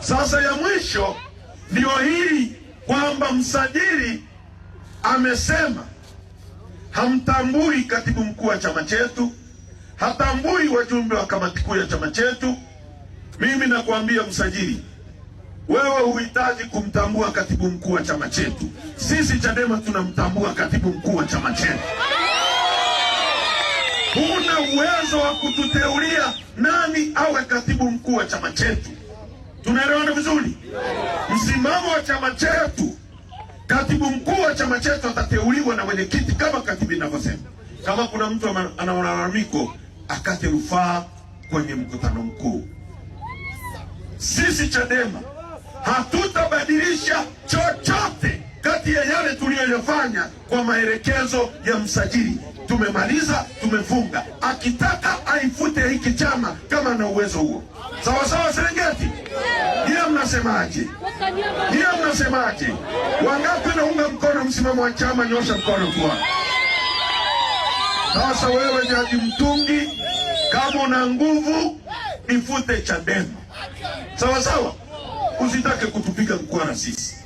Sasa ya mwisho ndio hii kwamba msajili amesema hamtambui katibu mkuu wa chama chetu, hatambui wajumbe wa kamati kuu ya chama chetu. Mimi nakwambia msajili, wewe huhitaji kumtambua katibu mkuu wa chama chetu. Sisi Chadema tunamtambua katibu mkuu wa chama chetu. Huna uwezo wa kututeulia nani awe katibu mkuu wa chama chetu. Tunaelewana vizuri? Msimamo wa chama chetu, katibu mkuu wa chama chetu atateuliwa na mwenyekiti kama katibu inavyosema. Kama kuna mtu ana malalamiko, akate rufaa kwenye mkutano mkuu. Sisi Chadema hatutabadilisha chochote kati ya yale tuliyoyafanya kwa maelekezo ya msajili. Tumemaliza, tumefunga. Akitaka aifute hiki chama kama ana uwezo huo. Sawa sawa Serengeti? Yeye mnasemaje? Yeye mnasemaje? Wangapi naunga mkono msimamo wa chama? Nyosha mkono kwa. Sasa wewe Jaji Mtungi, kama una nguvu ifute Chadema. Sawa sawa? Usitake kutupiga mkwara sisi.